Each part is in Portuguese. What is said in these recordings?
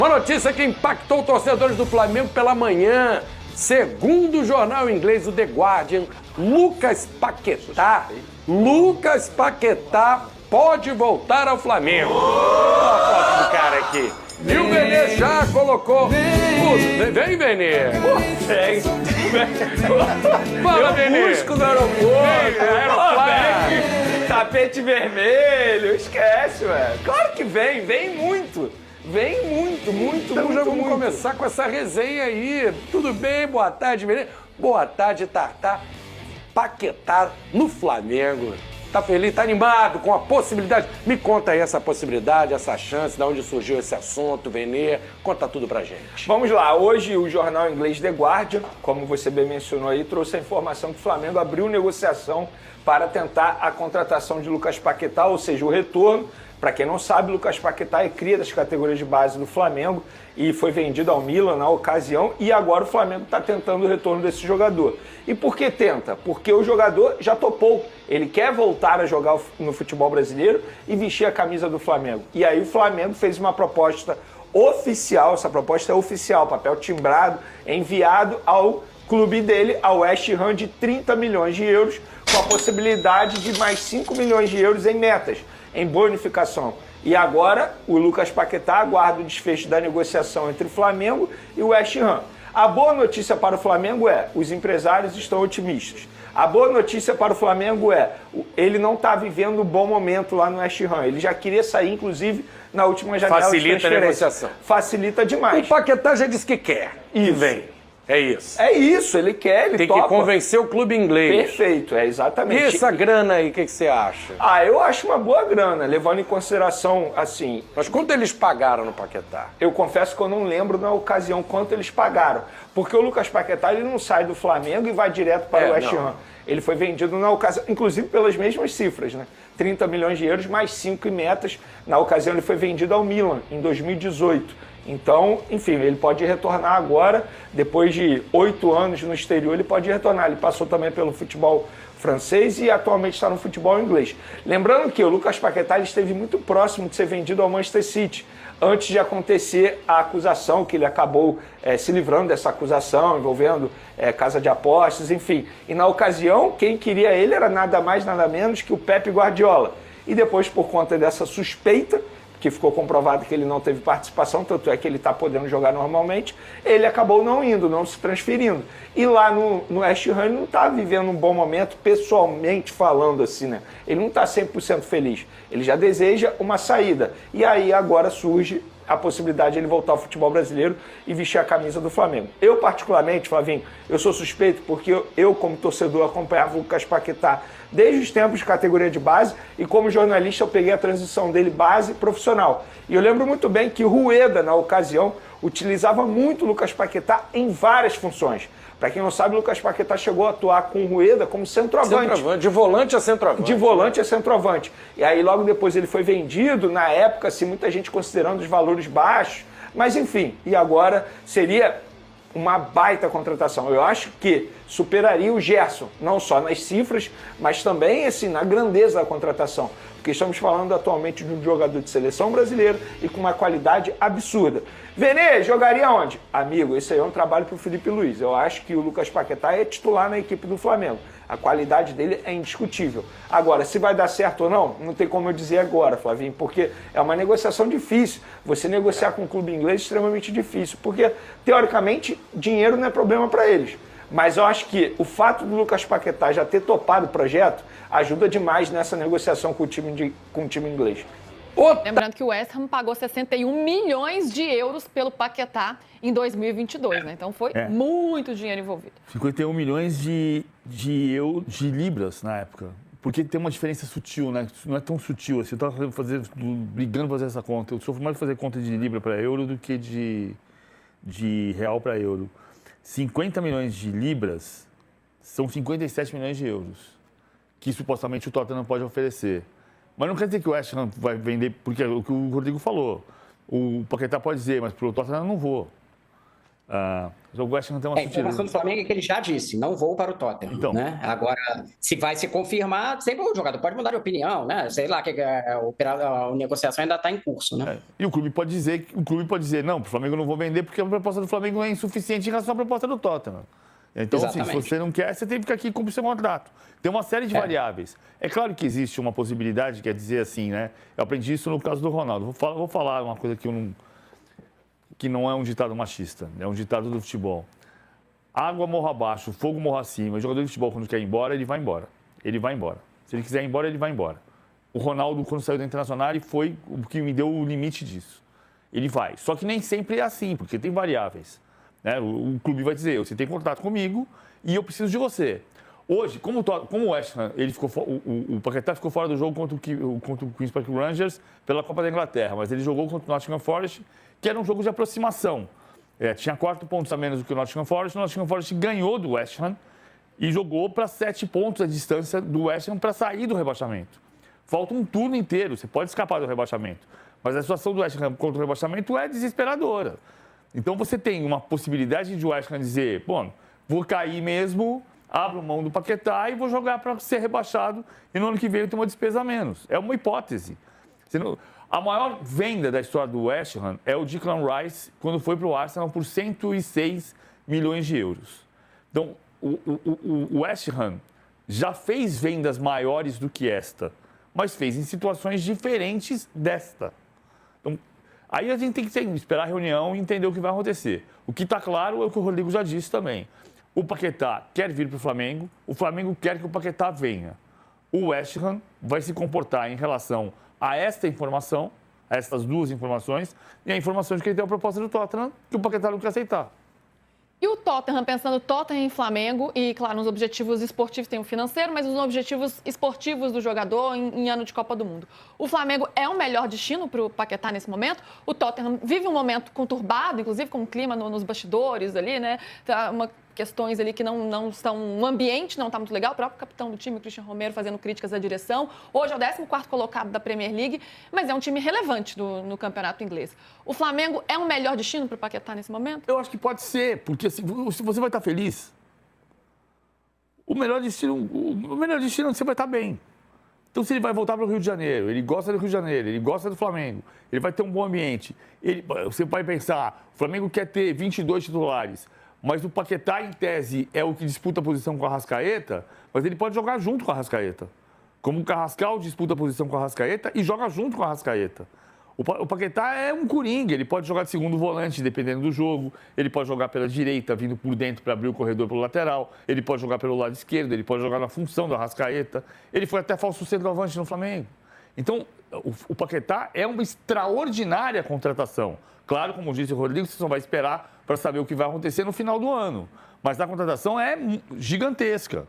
Uma notícia que impactou torcedores do Flamengo pela manhã. Segundo o jornal inglês, o The Guardian, Lucas Paquetá pode voltar ao Flamengo. Olha a foto do cara aqui. E o Benê já colocou... Vem, Benê. Fala, Benê. Busco no aeroporto. Tapete vermelho. Esquece, velho. Claro que vem muito. Vem muito. Então já vamos começar com essa resenha aí. Tudo bem? Boa tarde, Benê. Boa tarde, Tartar. Paquetá no Flamengo. Tá feliz? Tá animado com a possibilidade? Me conta aí essa possibilidade, essa chance, de onde surgiu esse assunto, Benê. Conta tudo pra gente. Vamos lá. Hoje o jornal inglês The Guardian, como você bem mencionou aí, trouxe a informação que o Flamengo abriu negociação para tentar a contratação de Lucas Paquetá, ou seja, o retorno. Para quem não sabe, Lucas Paquetá é cria das categorias de base do Flamengo e foi vendido ao Milan na ocasião, e agora o Flamengo está tentando o retorno desse jogador. E por que tenta? Porque o jogador já topou. Ele quer voltar a jogar no futebol brasileiro e vestir a camisa do Flamengo. E aí o Flamengo fez uma proposta oficial, essa proposta é oficial, papel timbrado, enviado ao clube dele, ao West Ham, de 30 milhões de euros, com a possibilidade de mais 5 milhões de euros em metas, em bonificação. E agora o Lucas Paquetá aguarda o desfecho da negociação entre o Flamengo e o West Ham. A boa notícia para o Flamengo é: os empresários estão otimistas. A boa notícia para o Flamengo é: ele não está vivendo um bom momento lá no West Ham. Ele já queria sair, inclusive, na última janela de transferência. Facilita a negociação. Facilita demais. O Paquetá já disse que quer. Isso. Que vem. É isso. É isso, ele quer, ele Tem topa. que convencer o clube inglês. Perfeito, é exatamente. E essa grana aí, o que você acha? Eu acho uma boa grana, levando em consideração, assim... Mas quanto eles pagaram no Paquetá? Eu confesso que eu não lembro na ocasião quanto eles pagaram. Porque o Lucas Paquetá, ele não sai do Flamengo e vai direto para o West Ham. Ele foi vendido na ocasião, inclusive pelas mesmas cifras, né? 30 milhões de euros mais 5 em metas. Na ocasião ele foi vendido ao Milan, em 2018. Então, enfim, ele pode retornar agora, depois de 8 anos no exterior, ele pode retornar. Ele passou também pelo futebol francês e atualmente está no futebol inglês. Lembrando que o Lucas Paquetá esteve muito próximo de ser vendido ao Manchester City, antes de acontecer a acusação, que ele acabou se livrando dessa acusação, envolvendo casa de apostas, enfim. E na ocasião, quem queria ele era nada mais, nada menos que o Pep Guardiola. E depois, por conta dessa suspeita, que ficou comprovado que ele não teve participação, tanto é que ele está podendo jogar normalmente, ele acabou não indo, não se transferindo. E lá no West Ham ele não está vivendo um bom momento, pessoalmente falando assim, né? Ele não está 100% feliz. Ele já deseja uma saída. E aí agora surge a possibilidade de ele voltar ao futebol brasileiro e vestir a camisa do Flamengo. Eu, particularmente, Flavinho, eu sou suspeito porque eu como torcedor, acompanhava o Lucas Paquetá desde os tempos de categoria de base, e como jornalista eu peguei a transição dele base profissional. E eu lembro muito bem que o Rueda, na ocasião, utilizava muito o Lucas Paquetá em várias funções. Para quem não sabe, o Lucas Paquetá chegou a atuar com o Rueda como centroavante. De volante a centroavante. De volante a centroavante. E aí logo depois ele foi vendido, na época, assim, muita gente considerando os valores baixos. Mas enfim, e agora seria uma baita contratação. Eu acho que superaria o Gerson, não só nas cifras, mas também assim, na grandeza da contratação. Porque estamos falando atualmente de um jogador de seleção brasileira e com uma qualidade absurda. Vene, jogaria onde? Amigo, esse aí é um trabalho para o Felipe Luiz. Eu acho que o Lucas Paquetá é titular na equipe do Flamengo. A qualidade dele é indiscutível. Agora, se vai dar certo ou não, não tem como eu dizer agora, Flavinho, porque é uma negociação difícil. Você negociar com um clube inglês é extremamente difícil, porque, teoricamente, dinheiro não é problema para eles. Mas eu acho que o fato do Lucas Paquetá já ter topado o projeto ajuda demais nessa negociação com o time inglês. Lembrando que o West Ham pagou 61 milhões de euros pelo Paquetá em 2022, né? Então foi muito dinheiro envolvido. 51 milhões de libras na época. Porque tem uma diferença sutil, né? Não é tão sutil assim. Eu estava brigando para fazer essa conta. Eu sofro mais de fazer conta de libra para euro do que de real para euro. 50 milhões de libras são 57 milhões de euros, que supostamente o Tottenham pode oferecer. Mas não quer dizer que o West Ham vai vender, porque é o que o Rodrigo falou. O Paquetá pode dizer, mas para o Tottenham eu não vou. O West Ham tem uma A informação do Flamengo é que ele já disse, não vou para o Tottenham, então, né? Agora, se vai se confirmar, sempre o jogador pode mudar de opinião, né? Sei lá, que a negociação ainda está em curso, né? E o clube pode dizer, não, para o Flamengo eu não vou vender porque a proposta do Flamengo é insuficiente em relação à proposta do Tottenham. Então, assim, se você não quer, você tem que ficar aqui e cumprir seu contrato. Tem uma série de variáveis. É claro que existe uma possibilidade, quer dizer assim, né? Eu aprendi isso no caso do Ronaldo. Vou falar uma coisa que não é um ditado machista, é um ditado do futebol. Água morra abaixo, fogo morra acima. O jogador de futebol, quando quer ir embora, ele vai embora. Ele vai embora. Se ele quiser ir embora, ele vai embora. O Ronaldo, quando saiu da Internacional, foi o que me deu o limite disso. Ele vai. Só que nem sempre é assim, porque tem variáveis. Né? O clube vai dizer, você tem contato comigo e eu preciso de você. Hoje, como o West Ham, o Paquetá ficou fora do jogo contra o Queen's Park Rangers pela Copa da Inglaterra, mas ele jogou contra o Nottingham Forest, que era um jogo de aproximação. Tinha 4 pontos a menos do que o Nottingham Forest ganhou do West Ham e jogou para 7 pontos a distância do West Ham para sair do rebaixamento. Falta um turno inteiro, você pode escapar do rebaixamento, mas a situação do West Ham contra o rebaixamento é desesperadora. Então você tem uma possibilidade de o West Ham dizer, bom, vou cair mesmo, abro mão do Paquetá e vou jogar para ser rebaixado e no ano que vem eu tenho uma despesa a menos. É uma hipótese. A maior venda da história do West Ham é o Declan Rice, quando foi para o Arsenal por 106 milhões de euros. Então, o West Ham já fez vendas maiores do que esta, mas fez em situações diferentes desta. Então, aí a gente tem que esperar a reunião e entender o que vai acontecer. O que está claro é o que o Rodrigo já disse também. O Paquetá quer vir para o Flamengo quer que o Paquetá venha. O West Ham vai se comportar em relação a esta informação, a estas duas informações, e a informação de que ele tem a proposta do Tottenham, que o Paquetá não quer aceitar. E o Tottenham, pensando Tottenham e Flamengo, e claro, nos objetivos esportivos tem o financeiro, mas os objetivos esportivos do jogador em ano de Copa do Mundo. O Flamengo é o melhor destino para o Paquetá nesse momento. O Tottenham vive um momento conturbado, inclusive com o clima nos bastidores ali, né? Tá questões ali que não estão... O ambiente não está muito legal. O próprio capitão do time, o Christian Romero, fazendo críticas à direção. Hoje é o 14º colocado da Premier League, mas é um time relevante no campeonato inglês. O Flamengo é o melhor destino para o Paquetá nesse momento? Eu acho que pode ser, porque se você vai estar feliz, o melhor destino é onde você vai estar bem. Então, se ele vai voltar para o Rio de Janeiro, ele gosta do Rio de Janeiro, ele gosta do Flamengo, ele vai ter um bom ambiente. Você vai pensar, o Flamengo quer ter 22 titulares, mas o Paquetá, em tese, é o que disputa a posição com a Arrascaeta, mas ele pode jogar junto com a Arrascaeta. Como o Carrascal disputa a posição com a Arrascaeta e joga junto com a Arrascaeta. O Paquetá é um coringa, ele pode jogar de segundo volante, dependendo do jogo, ele pode jogar pela direita, vindo por dentro para abrir o corredor pelo lateral, ele pode jogar pelo lado esquerdo, ele pode jogar na função da Arrascaeta, ele foi até falso centroavante no Flamengo. Então, o Paquetá é uma extraordinária contratação. Claro, como disse o Rodrigo, você só vai esperar para saber o que vai acontecer no final do ano. Mas a contratação é gigantesca.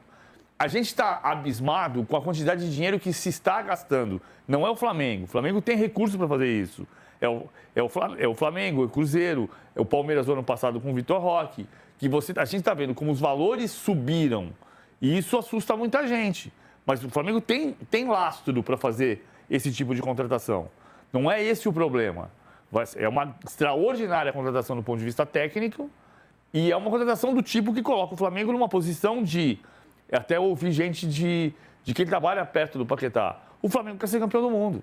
A gente está abismado com a quantidade de dinheiro que se está gastando. Não é o Flamengo. O Flamengo tem recursos para fazer isso. É o Flamengo, é o Cruzeiro, é o Palmeiras do ano passado com o Vitor Roque. A gente está vendo como os valores subiram. E isso assusta muita gente. Mas o Flamengo tem lastro para fazer esse tipo de contratação. Não é esse o problema. É uma extraordinária contratação do ponto de vista técnico e é uma contratação do tipo que coloca o Flamengo numa posição de... Até ouvi gente de quem trabalha perto do Paquetá. O Flamengo quer ser campeão do mundo.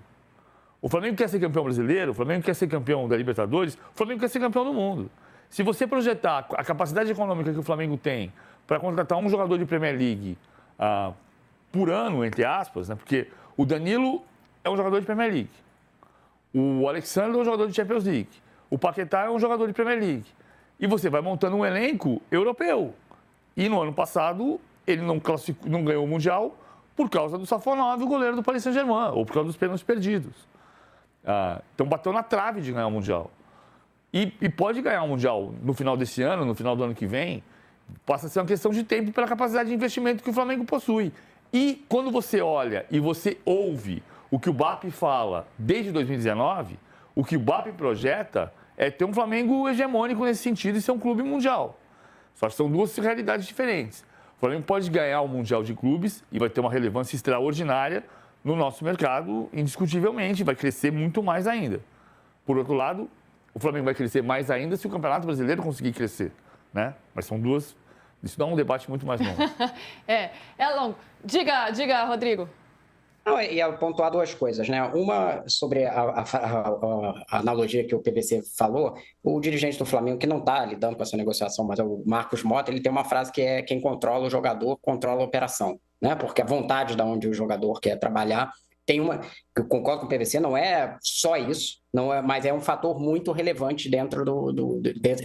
O Flamengo quer ser campeão brasileiro, o Flamengo quer ser campeão da Libertadores, o Flamengo quer ser campeão do mundo. Se você projetar a capacidade econômica que o Flamengo tem para contratar um jogador de Premier League por ano, entre aspas, né? Porque o Danilo é um jogador de Premier League. O Alexandre é um jogador de Champions League. O Paquetá é um jogador de Premier League. E você vai montando um elenco europeu. E no ano passado, ele não ganhou o Mundial por causa do Safonov, o goleiro do Paris Saint-Germain, ou por causa dos pênaltis perdidos. Então bateu na trave de ganhar o Mundial. E pode ganhar o Mundial no final desse ano, no final do ano que vem. Passa a ser uma questão de tempo pela capacidade de investimento que o Flamengo possui. E quando você olha e você ouve o que o BAP fala desde 2019, o que o BAP projeta é ter um Flamengo hegemônico nesse sentido e ser um clube mundial. Só que são duas realidades diferentes. O Flamengo pode ganhar o Mundial de Clubes e vai ter uma relevância extraordinária no nosso mercado, indiscutivelmente, vai crescer muito mais ainda. Por outro lado, O Flamengo vai crescer mais ainda se o Campeonato Brasileiro conseguir crescer, né? Mas são duas... Isso dá um debate muito mais longo. É longo. Diga, Rodrigo. Não, ia pontuar duas coisas, né? Uma sobre a analogia que o PVC falou, o dirigente do Flamengo, que não está lidando com essa negociação, mas é o Marcos Mota, ele tem uma frase que é: quem controla o jogador, controla a operação, né? Porque a vontade de onde o jogador quer trabalhar tem uma... Eu concordo com o PVC, não é só isso, não é, mas é um fator muito relevante dentro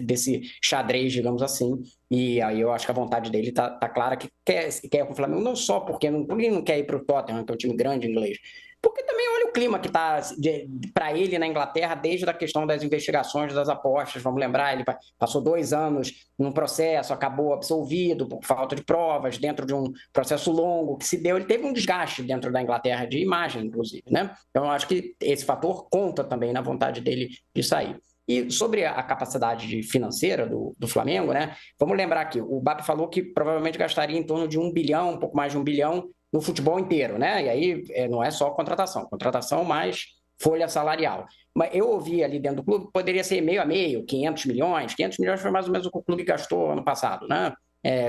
desse xadrez, digamos assim. E aí eu acho que a vontade dele tá clara, que quer com o Flamengo, não só porque não quer ir para o Tottenham, que é um time grande inglês, porque também olha o clima que está para ele na Inglaterra, desde a questão das investigações, das apostas. Vamos lembrar, ele passou 2 anos num processo, acabou absolvido por falta de provas, dentro de um processo longo que se deu. Ele teve um desgaste dentro da Inglaterra de imagem, inclusive, né? Então, eu acho que esse fator conta também na vontade dele de sair. E sobre a capacidade financeira do Flamengo, né? Vamos lembrar que o BAP falou que provavelmente gastaria em torno de 1 bilhão, um pouco mais de 1 bilhão, no futebol inteiro, né? E aí não é só contratação mais folha salarial. Mas eu ouvi ali dentro do clube que poderia ser meio a meio, 500 milhões. 500 milhões foi mais ou menos o que o clube gastou ano passado, né?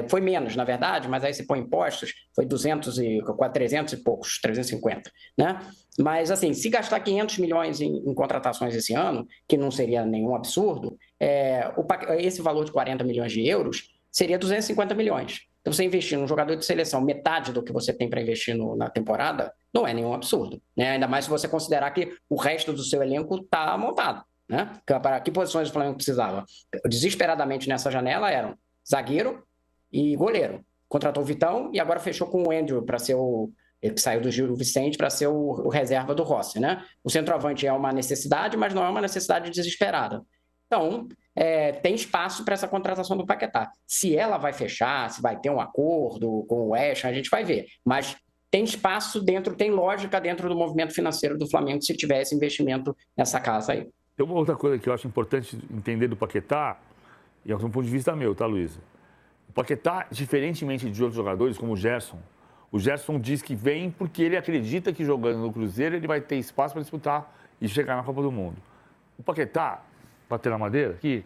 Foi menos, na verdade, mas aí se põe impostos, foi 200 e quase 300 e poucos, 350, né? Mas, assim, se gastar 500 milhões em contratações esse ano, que não seria nenhum absurdo, esse valor de 40 milhões de euros seria 250 milhões. Então, você investir num jogador de seleção metade do que você tem para investir na temporada, não é nenhum absurdo, né? Ainda mais se você considerar que o resto do seu elenco está montado, né? Para que posições o Flamengo precisava? Desesperadamente nessa janela eram zagueiro e goleiro. Contratou o Vitão e agora fechou com o Andrew para ser ele que saiu do Gil Vicente para ser o reserva do Rossi, né? O centroavante é uma necessidade, mas não é uma necessidade desesperada. Então, tem espaço para essa contratação do Paquetá. Se ela vai fechar, se vai ter um acordo com o West Ham, a gente vai ver. Mas tem espaço tem lógica dentro do movimento financeiro do Flamengo se tiver esse investimento nessa casa aí. Tem uma outra coisa que eu acho importante entender do Paquetá, e é um ponto de vista meu, tá, Luísa? O Paquetá, diferentemente de outros jogadores, como o Gerson diz que vem porque ele acredita que jogando no Cruzeiro ele vai ter espaço para disputar e chegar na Copa do Mundo. O Paquetá, bater na madeira aqui,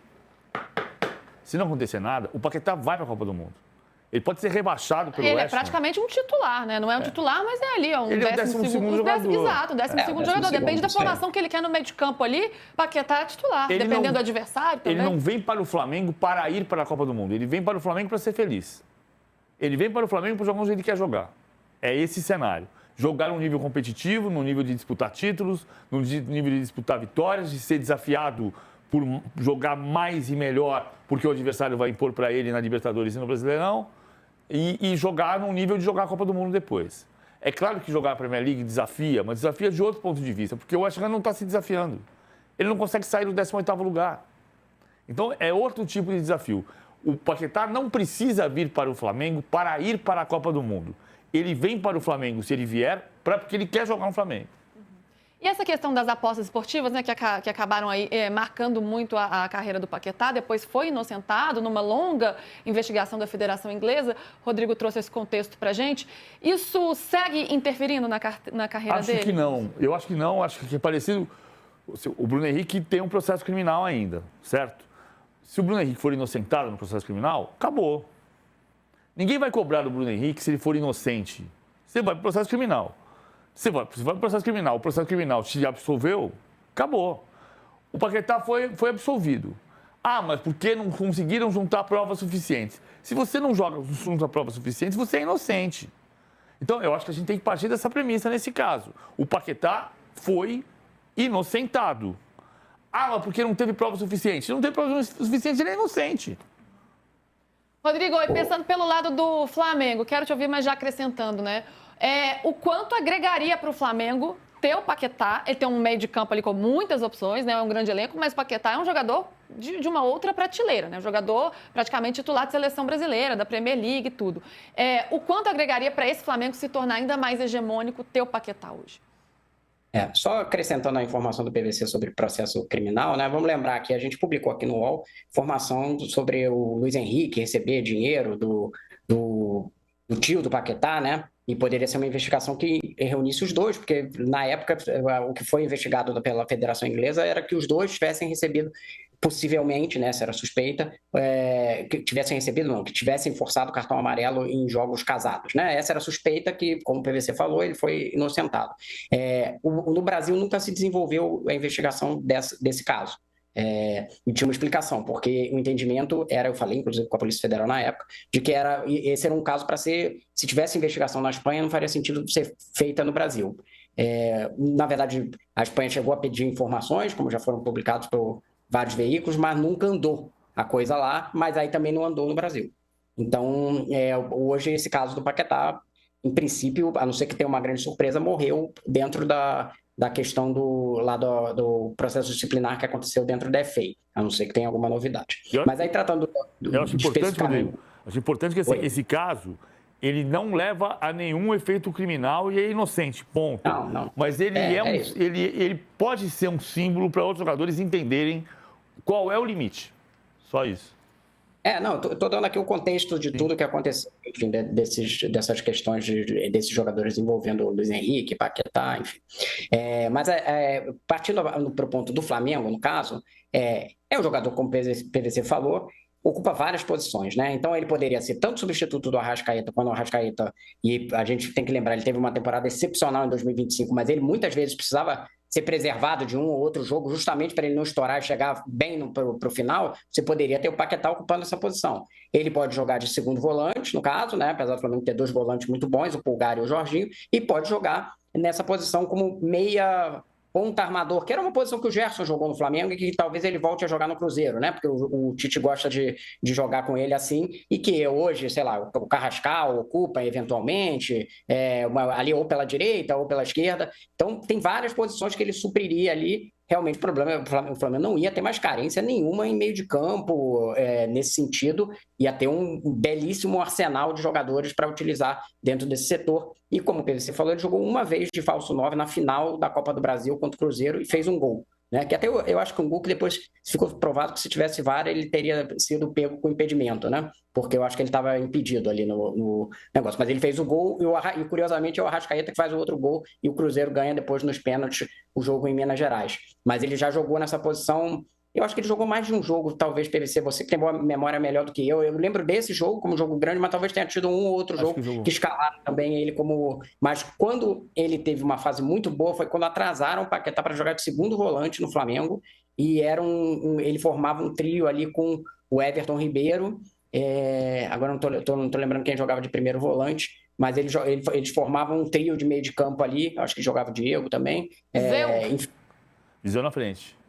se não acontecer nada, o Paquetá vai para a Copa do Mundo. Ele pode ser rebaixado pelo West Ham. Ele é praticamente um titular, né? Não é um titular, mas é ali, um ele é o 12º jogador. Exato, um 12º jogador. Depende da formação que ele quer no meio de campo ali, Paquetá é titular, dependendo do adversário também. Ele não vem para o Flamengo para ir para a Copa do Mundo. Ele vem para o Flamengo para ser feliz. Ele vem para o Flamengo para jogar onde ele quer jogar. É esse cenário. Jogar num nível competitivo, num nível de disputar títulos, num nível de disputar vitórias, de ser desafiado por jogar mais e melhor, porque o adversário vai impor para ele na Libertadores e no Brasileirão, e jogar num nível de jogar a Copa do Mundo depois. É claro que jogar a Premier League desafia, mas desafia de outro ponto de vista, porque o West Ham não está se desafiando. Ele não consegue sair do 18º lugar. Então, é outro tipo de desafio. O Paquetá não precisa vir para o Flamengo para ir para a Copa do Mundo. Ele vem para o Flamengo, se ele vier, porque ele quer jogar no Flamengo. E essa questão das apostas esportivas, né, que acabaram aí marcando muito a carreira do Paquetá, depois foi inocentado numa longa investigação da Federação Inglesa. Rodrigo trouxe esse contexto pra gente. Isso segue interferindo na carreira dele? Acho que não. Eu acho que não. Acho que é parecido... O Bruno Henrique tem um processo criminal ainda, certo? Se o Bruno Henrique for inocentado no processo criminal, acabou. Ninguém vai cobrar do Bruno Henrique se ele for inocente. Você vai para o processo criminal. Você vai para o processo criminal te absolveu, acabou. O Paquetá foi absolvido. Ah, mas por que não conseguiram juntar provas suficientes? Se você não junta provas suficientes, você é inocente. Então, eu acho que a gente tem que partir dessa premissa nesse caso. O Paquetá foi inocentado. Ah, mas porque não teve prova suficiente? Não teve prova suficiente, ele é inocente. Rodrigo, e pensando pelo lado do Flamengo, quero te ouvir, mas já acrescentando, né? O quanto agregaria para o Flamengo ter o Paquetá? Ele tem um meio de campo ali com muitas opções, né? É um grande elenco, mas o Paquetá é um jogador de uma outra prateleira, né? Um jogador praticamente titular de seleção brasileira, da Premier League e tudo. O quanto agregaria para esse Flamengo se tornar ainda mais hegemônico ter o Paquetá hoje? Só acrescentando a informação do PVC sobre processo criminal, né? Vamos lembrar que a gente publicou aqui no UOL informação sobre o Luiz Henrique receber dinheiro do do tio do Paquetá, né? E poderia ser uma investigação que reunisse os dois, porque na época o que foi investigado pela Federação Inglesa era que os dois tivessem recebido, possivelmente, né, se era suspeita, que tivessem recebido, não, que tivessem forçado o cartão amarelo em jogos casados, né? Essa era a suspeita que, como o PVC falou, ele foi inocentado. No Brasil nunca se desenvolveu a investigação desse caso. E tinha uma explicação, porque o entendimento era, eu falei inclusive com a Polícia Federal na época, de que esse era um caso para ser, se tivesse investigação na Espanha, não faria sentido ser feita no Brasil. Na verdade, a Espanha chegou a pedir informações, como já foram publicados por vários veículos, mas nunca andou a coisa lá, mas aí também não andou no Brasil. Então, hoje esse caso do Paquetá, em princípio, a não ser que tenha uma grande surpresa, morreu dentro da questão do processo disciplinar que aconteceu dentro da FA, a não ser que tenha alguma novidade. Mas aí tratando eu acho importante, Rodrigo, acho importante que esse caso, ele não leva a nenhum efeito criminal e é inocente, ponto. Não. Mas ele pode ser um símbolo para outros jogadores entenderem qual é o limite. Só isso. Estou dando aqui o contexto de tudo que aconteceu, enfim, dessas questões desses jogadores envolvendo o Luiz Henrique, Paquetá, enfim. Mas partindo para o ponto do Flamengo, no caso, o jogador, como o PVC falou, ocupa várias posições, né? Então ele poderia ser tanto substituto do Arrascaeta, quando o Arrascaeta, e a gente tem que lembrar, ele teve uma temporada excepcional em 2025, mas ele muitas vezes precisava ser preservado de um ou outro jogo, justamente para ele não estourar e chegar bem para o final. Você poderia ter o Paquetá ocupando essa posição. Ele pode jogar de segundo volante, no caso, né? Apesar do Flamengo ter dois volantes muito bons, o Pulgar e o Jorginho, e pode jogar nessa posição como meia ponta armador, que era uma posição que o Gerson jogou no Flamengo e que talvez ele volte a jogar no Cruzeiro, né? Porque o Tite gosta de jogar com ele assim, e que hoje, sei lá, o Carrascal ocupa eventualmente, ali ou pela direita ou pela esquerda. Então, tem várias posições que ele supriria ali. Realmente, o problema é que o Flamengo não ia ter mais carência nenhuma em meio de campo, nesse sentido, ia ter um belíssimo arsenal de jogadores para utilizar dentro desse setor. E como o PVC falou, ele jogou uma vez de falso 9 na final da Copa do Brasil contra o Cruzeiro e fez um gol. Né? Que até eu acho que um gol que depois ficou provado que se tivesse VAR ele teria sido pego com impedimento, né? Porque eu acho que ele estava impedido ali no negócio. Mas ele fez o gol e curiosamente é o Arrascaeta que faz o outro gol e o Cruzeiro ganha depois nos pênaltis o jogo em Minas Gerais. Mas ele já jogou nessa posição. Eu acho que ele jogou mais de um jogo, talvez, PVC, você que tem uma memória melhor do que eu. Eu lembro desse jogo como jogo grande, mas talvez tenha tido um ou outro jogo que escalaram também ele como... Mas quando ele teve uma fase muito boa foi quando atrasaram o Paquetá para jogar de segundo volante no Flamengo e ele formava um trio ali com o Everton Ribeiro, agora não tô lembrando quem jogava de primeiro volante, mas eles formavam um trio de meio de campo ali, acho que jogava o Diego também. Viseu na frente.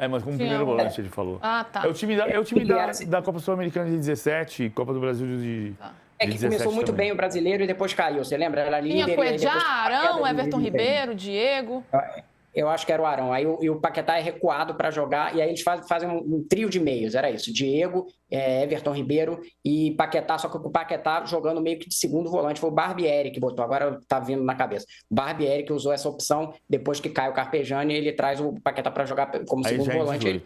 Mas como primeiro volante, ele falou. Ah, tá. É o time da Copa Sul-Americana de 17, Copa do Brasil de que 17 começou muito também. bem o brasileiro e depois caiu, você lembra? Era líder. Tinha Cuejá, Arão, Everton Ribeiro, Diego. Eu acho que era o Arão. Aí o Paquetá é recuado para jogar, e aí eles fazem um trio de meios, era isso. Diego, Everton Ribeiro e Paquetá, só que o Paquetá jogando meio que de segundo volante. Foi o Barbieri que botou, agora tá vindo na cabeça. O Barbieri que usou essa opção, depois que cai o Carpegiani, ele traz o Paquetá para jogar como segundo volante.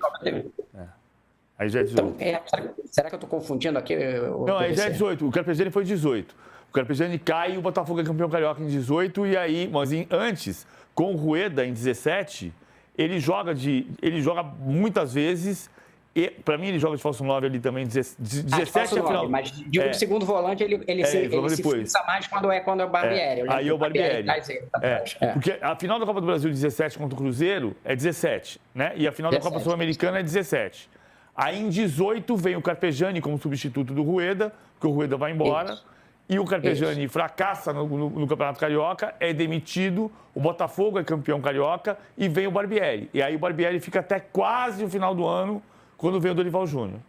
Aí já é 18. Então, será que eu tô confundindo aqui? Não, aí já é 18. O Carpegiani foi 18. O Carpegiani cai e o Botafogo é campeão carioca em 18, e aí, mas antes... Com o Rueda, em 17, ele joga muitas vezes. E, para mim, ele joga de falso 9 ali também. 17 é final. Mas de segundo volante, ele se fixa mais quando é o Barbieri. Aí é o Barbieri. Porque a final da Copa do Brasil 17 contra o Cruzeiro é 17, né? E a final da Copa Sul-Americana é 17. Aí em 18 vem o Carpegiani como substituto do Rueda, porque o Rueda vai embora. Isso. E o Carpegiani fracassa no Campeonato Carioca, é demitido, o Botafogo é campeão carioca e vem o Barbieri. E aí o Barbieri fica até quase o final do ano, quando vem o Dorival Júnior.